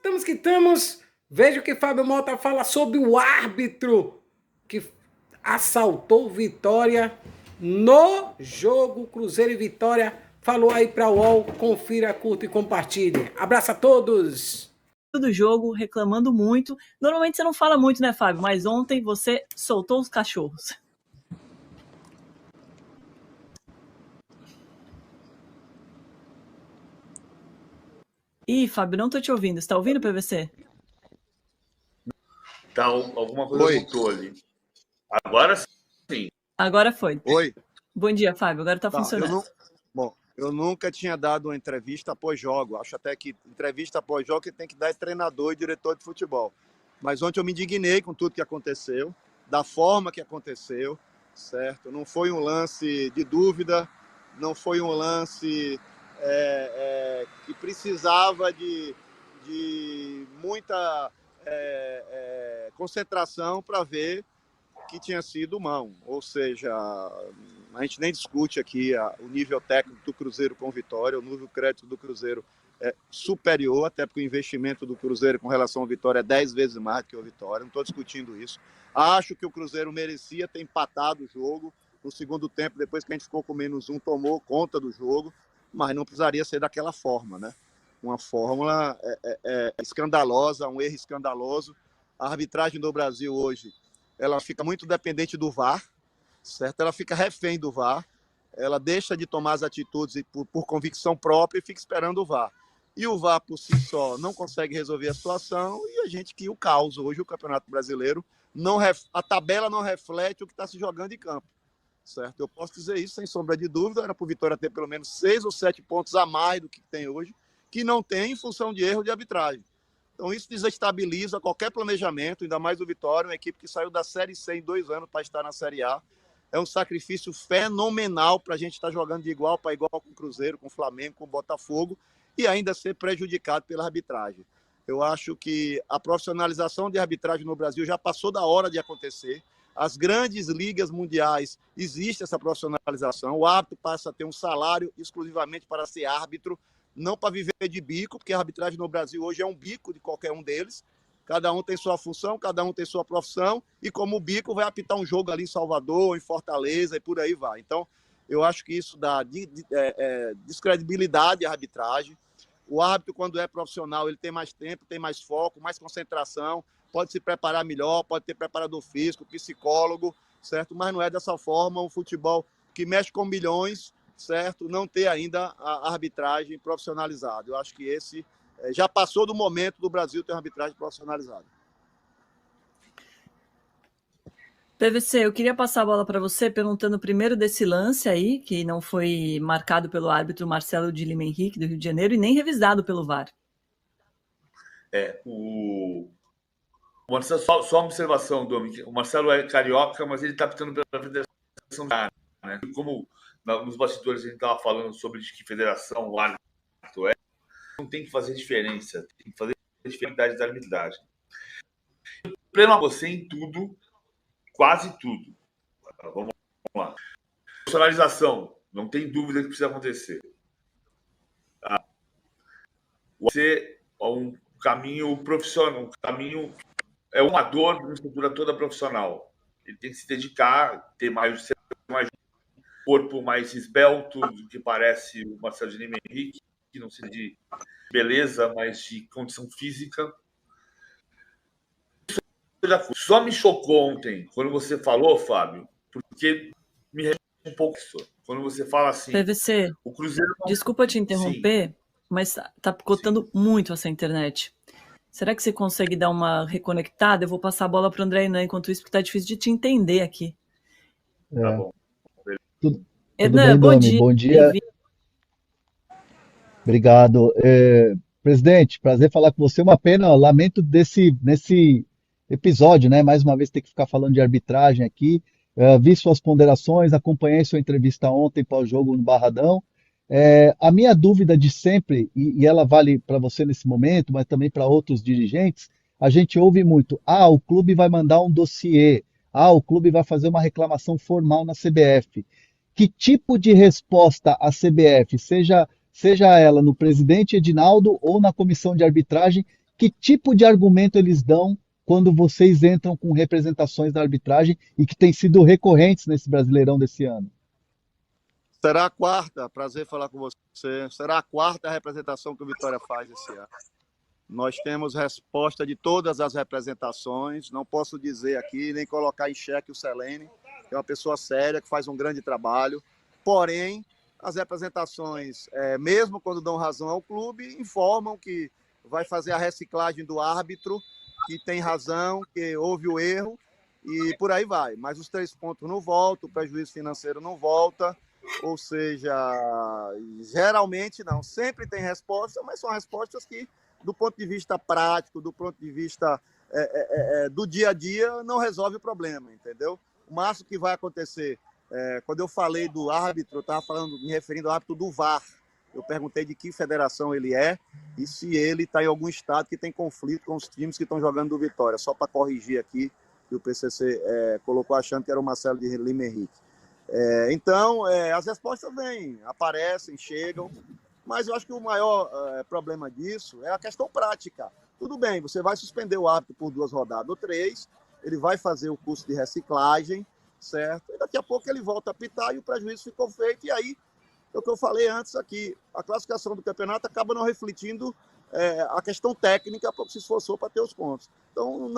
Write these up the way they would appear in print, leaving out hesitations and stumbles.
Estamos que estamos. Veja o que Fábio Mota fala sobre o árbitro que assaltou o Vitória no jogo Cruzeiro e Vitória. Falou aí para o UOL. Confira, curta e compartilhe. Abraço a todos. Do jogo, reclamando muito. Normalmente você não fala muito, né, Fábio? Mas ontem você soltou os cachorros. Ih, Fábio, não tô te ouvindo. Você tá ouvindo, PVC? Tá, alguma coisa voltou ali. Agora sim. Agora foi. Oi. Bom dia, Fábio. Agora tá funcionando. Eu nunca tinha dado uma entrevista após jogo. Acho até que entrevista após jogo que tem que dar é treinador e diretor de futebol. Mas ontem eu me indignei com tudo que aconteceu, da forma que aconteceu, certo? Não foi um lance de dúvida, não foi um lance que precisava de muita concentração para ver que tinha sido mão. Ou seja, a gente nem discute aqui o nível técnico do Cruzeiro com Vitória, o nível crédito do Cruzeiro é superior, até porque o investimento do Cruzeiro com relação ao Vitória é 10 vezes mais do que o Vitória, não estou discutindo isso. Acho que o Cruzeiro merecia ter empatado o jogo no segundo tempo, depois que a gente ficou com -1, tomou conta do jogo, mas não precisaria ser daquela forma, né? Uma fórmula escandalosa, um erro escandaloso. A arbitragem do Brasil hoje, ela fica muito dependente do VAR, certo? Ela fica refém do VAR, ela deixa de tomar as atitudes por convicção própria e fica esperando o VAR. E o VAR, por si só, não consegue resolver a situação e a gente cria o caos. Hoje o Campeonato Brasileiro, a tabela não reflete o que está se jogando em campo, certo? Eu posso dizer isso sem sombra de dúvida, era para o Vitória ter pelo menos 6 ou 7 pontos a mais do que tem hoje, que não tem em função de erro de arbitragem. Então isso desestabiliza qualquer planejamento, ainda mais o Vitória, uma equipe que saiu da Série C em 2 anos para estar na Série A. É um sacrifício fenomenal para a gente estar jogando de igual para igual com o Cruzeiro, com o Flamengo, com o Botafogo e ainda ser prejudicado pela arbitragem. Eu acho que a profissionalização de arbitragem no Brasil já passou da hora de acontecer. As grandes ligas mundiais existe essa profissionalização. O árbitro passa a ter um salário exclusivamente para ser árbitro, não para viver de bico, porque a arbitragem no Brasil hoje é um bico de qualquer um deles. Cada um tem sua função, cada um tem sua profissão, e como o bico vai apitar um jogo ali em Salvador, em Fortaleza, e por aí vai. Então, eu acho que isso dá descredibilidade à arbitragem. O árbitro, quando é profissional, ele tem mais tempo, tem mais foco, mais concentração, pode se preparar melhor, pode ter preparador físico, psicólogo, certo? Mas não é dessa forma um futebol que mexe com milhões, certo? Não ter ainda a arbitragem profissionalizada. Eu acho que esse já passou do momento do Brasil ter uma arbitragem profissionalizada. PVC, eu queria passar a bola para você perguntando primeiro desse lance aí, que não foi marcado pelo árbitro Marcelo de Lima Henrique, do Rio de Janeiro, e nem revisado pelo VAR. O Marcelo, só uma observação, Domi. O Marcelo é carioca, mas ele está apitando pela Federação da né? Como nos bastidores a gente estava falando sobre de que federação o árbitro é, não tem que fazer diferença, tem que fazer diferença da arbitragem. Pleno você em tudo, quase tudo. Vamos lá. Profissionalização, não tem dúvida que precisa acontecer. Você é um caminho profissional, um caminho é um amador de uma estrutura toda profissional. Ele tem que se dedicar, ter mais corpo mais esbelto do que parece o Marcelo de Lima Henrique, que não seja de beleza, mas de condição física. Só me chocou ontem, quando você falou, Fábio, porque me registrou um pouco isso. Quando você fala assim... PVC, o Cruzeiro não... desculpa te interromper, sim, mas tá picotando muito essa internet. Será que você consegue dar uma reconectada? Eu vou passar a bola para o André Hernan enquanto isso, porque tá difícil de te entender aqui. Tá bom. Hernan, bom dia. Bom dia. Obrigado. Presidente, prazer falar com você. Uma pena, lamento nesse episódio, né? Mais uma vez ter que ficar falando de arbitragem aqui. Vi suas ponderações, acompanhei sua entrevista ontem pós-jogo no Barradão. A minha dúvida de sempre, e ela vale para você nesse momento, mas também para outros dirigentes, a gente ouve muito, o clube vai mandar um dossiê, o clube vai fazer uma reclamação formal na CBF. Que tipo de resposta a CBF, seja ela no presidente Edinaldo ou na comissão de arbitragem, que tipo de argumento eles dão quando vocês entram com representações da arbitragem e que têm sido recorrentes nesse Brasileirão desse ano? Será a quarta, prazer falar com você, será a quarta representação que o Vitória faz esse ano. Nós temos resposta de todas as representações, não posso dizer aqui, nem colocar em xeque o Selene, que é uma pessoa séria, que faz um grande trabalho, porém, as representações, mesmo quando dão razão ao clube, informam que vai fazer a reciclagem do árbitro, que tem razão, que houve o erro, e por aí vai. Mas os 3 pontos não voltam, o prejuízo financeiro não volta, ou seja, geralmente não, sempre tem resposta, mas são respostas que, do ponto de vista prático, do ponto de vista do dia a dia, não resolve o problema, entendeu? O máximo que vai acontecer, quando eu falei do árbitro, eu estava me referindo ao árbitro do VAR. Eu perguntei de que federação ele é e se ele está em algum estado que tem conflito com os times que estão jogando do Vitória. Só para corrigir aqui, que o PCC colocou achando que era o Marcelo de Lima Henrique. Então, as respostas vêm, aparecem, chegam, mas eu acho que o maior problema disso é a questão prática. Tudo bem, você vai suspender o árbitro por 2 rodadas ou 3, ele vai fazer o curso de reciclagem, certo? E daqui a pouco ele volta a apitar e o prejuízo ficou feito, e aí, é o que eu falei antes aqui, a classificação do campeonato acaba não refletindo a questão técnica porque se esforçou para ter os pontos. Então,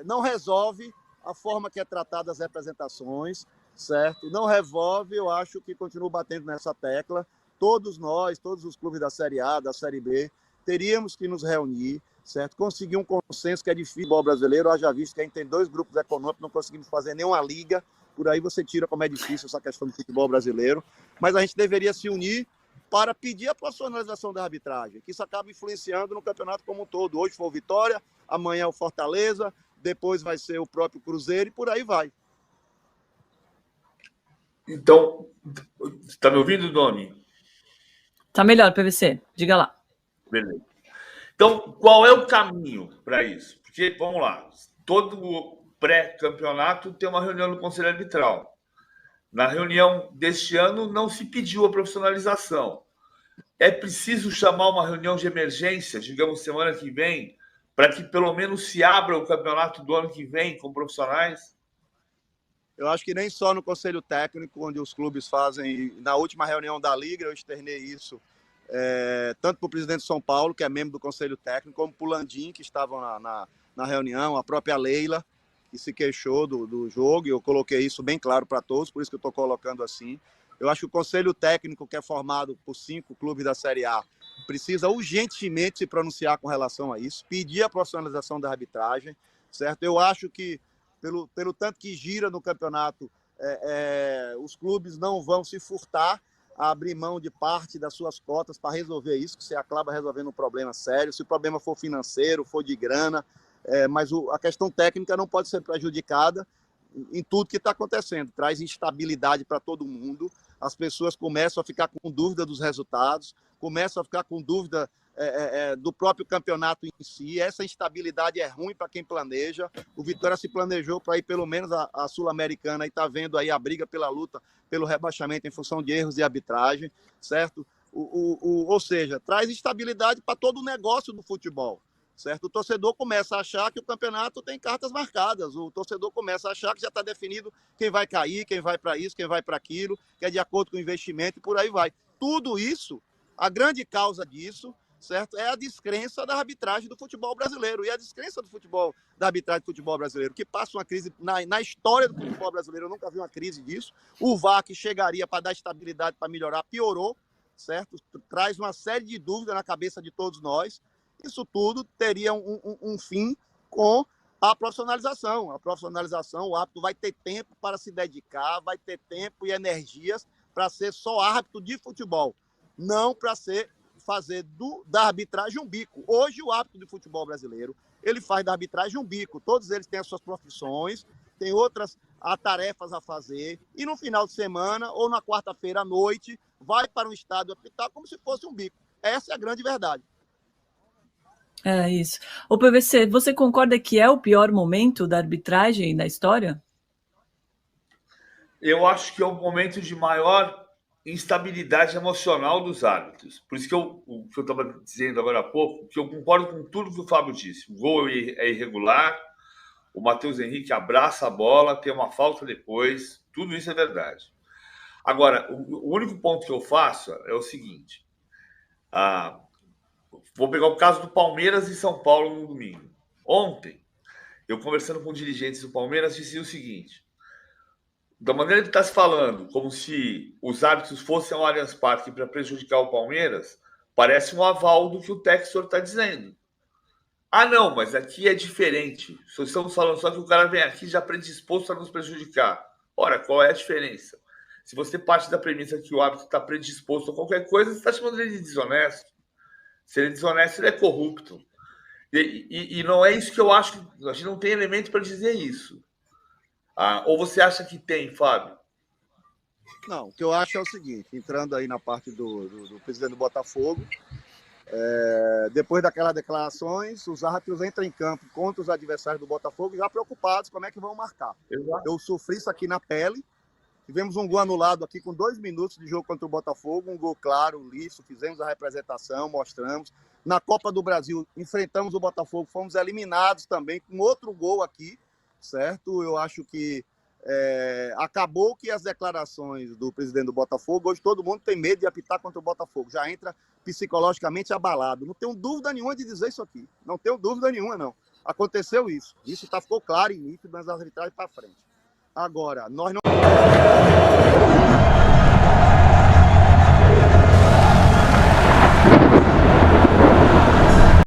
não resolve a forma que é tratada as representações, certo? Não resolve, eu acho que continuo batendo nessa tecla. Todos nós, todos os clubes da Série A, da Série B, teríamos que nos reunir, certo? Conseguir um consenso que é difícil no futebol brasileiro. Já visto que a gente tem 2 grupos econômicos, não conseguimos fazer nenhuma liga. Por aí você tira como é difícil essa questão do futebol brasileiro. Mas a gente deveria se unir para pedir a profissionalização da arbitragem, que isso acaba influenciando no campeonato como um todo. Hoje foi o Vitória, amanhã é o Fortaleza, depois vai ser o próprio Cruzeiro e por aí vai. Então, está me ouvindo, Domi? Tá melhor, PVC. Diga lá. Beleza. Então, qual é o caminho para isso? Porque, vamos lá, todo pré-campeonato tem uma reunião do Conselho Arbitral. Na reunião deste ano não se pediu a profissionalização. É preciso chamar uma reunião de emergência, digamos, semana que vem, para que pelo menos se abra o campeonato do ano que vem com profissionais? Eu acho que nem só no Conselho Técnico, onde os clubes fazem... Na última reunião da Liga, eu externei isso tanto para o presidente de São Paulo, que é membro do Conselho Técnico, como para o Landim, que estavam na reunião, a própria Leila, que se queixou do jogo, e eu coloquei isso bem claro para todos, por isso que eu estou colocando assim. Eu acho que o Conselho Técnico, que é formado por 5 clubes da Série A, precisa urgentemente se pronunciar com relação a isso, pedir a profissionalização da arbitragem, certo? Eu acho que, pelo tanto que gira no campeonato, os clubes não vão se furtar a abrir mão de parte das suas cotas para resolver isso, que você acaba resolvendo um problema sério. Se o problema for financeiro, for de grana, mas a questão técnica não pode ser prejudicada em tudo que está acontecendo. Traz instabilidade para todo mundo, as pessoas começam a ficar com dúvida dos resultados, começam a ficar com dúvida do próprio campeonato em si. Essa instabilidade é ruim para quem planeja. O Vitória se planejou para ir pelo menos a Sul-Americana e está vendo aí a briga pela luta pelo rebaixamento em função de erros de arbitragem, certo? Ou seja, traz instabilidade para todo o negócio do futebol, certo? O torcedor começa a achar que o campeonato tem cartas marcadas, o torcedor começa a achar que já está definido quem vai cair, quem vai para isso, quem vai para aquilo, que é de acordo com o investimento e por aí vai. Tudo isso, a grande causa disso, certo? É a descrença da arbitragem do futebol brasileiro. E a descrença da arbitragem do futebol brasileiro, que passa uma crise na história do futebol brasileiro, eu nunca vi uma crise disso. O VAR, que chegaria para dar estabilidade, para melhorar, piorou, certo? Traz uma série de dúvidas na cabeça de todos nós. Isso tudo teria um fim com a profissionalização. A profissionalização, o árbitro vai ter tempo para se dedicar, vai ter tempo e energias para ser só árbitro de futebol, não para fazer da arbitragem um bico. Hoje, o árbitro de futebol brasileiro, ele faz da arbitragem um bico. Todos eles têm as suas profissões, têm outras tarefas a fazer, e no final de semana, ou na quarta-feira à noite, vai para um estádio apitar como se fosse um bico. Essa é a grande verdade. É isso. Ô PVC, você concorda que é o pior momento da arbitragem na história? Eu acho que é o momento de maior instabilidade emocional dos árbitros. Por isso que o que eu estava dizendo agora há pouco, que eu concordo com tudo que o Fábio disse. O gol é irregular, o Matheus Henrique abraça a bola, tem uma falta depois, tudo isso é verdade. Agora, o único ponto que eu faço é o seguinte. Vou pegar o caso do Palmeiras e São Paulo no domingo. Ontem, eu conversando com dirigentes do Palmeiras, disse o seguinte: da maneira que está se falando, como se os árbitros fossem ao Allianz Parque para prejudicar o Palmeiras, parece um aval do que o Textor está dizendo. Ah, não, mas aqui é diferente. Só estamos falando só que o cara vem aqui já predisposto a nos prejudicar. Ora, qual é a diferença? Se você parte da premissa que o árbitro está predisposto a qualquer coisa, você está chamando ele de desonesto. Se ele é desonesto, ele é corrupto. E não é isso que eu acho. A gente não tem elemento para dizer isso. Ou você acha que tem, Fábio? Não, o que eu acho é o seguinte, entrando aí na parte do presidente do Botafogo, depois daquelas declarações, os árbitros entram em campo contra os adversários do Botafogo já preocupados como é que vão marcar. Exato. Eu sofri isso aqui na pele, tivemos um gol anulado aqui com 2 minutos de jogo contra o Botafogo, um gol claro, liso, fizemos a representação, mostramos. Na Copa do Brasil, enfrentamos o Botafogo, fomos eliminados também com outro gol aqui, certo? Eu acho que acabou que as declarações do presidente do Botafogo, hoje todo mundo tem medo de apitar contra o Botafogo, já entra psicologicamente abalado. Não tenho dúvida nenhuma de dizer isso aqui, não tenho dúvida nenhuma, não. Aconteceu isso ficou claro e nítido nas arbitragens para frente. Agora, nós não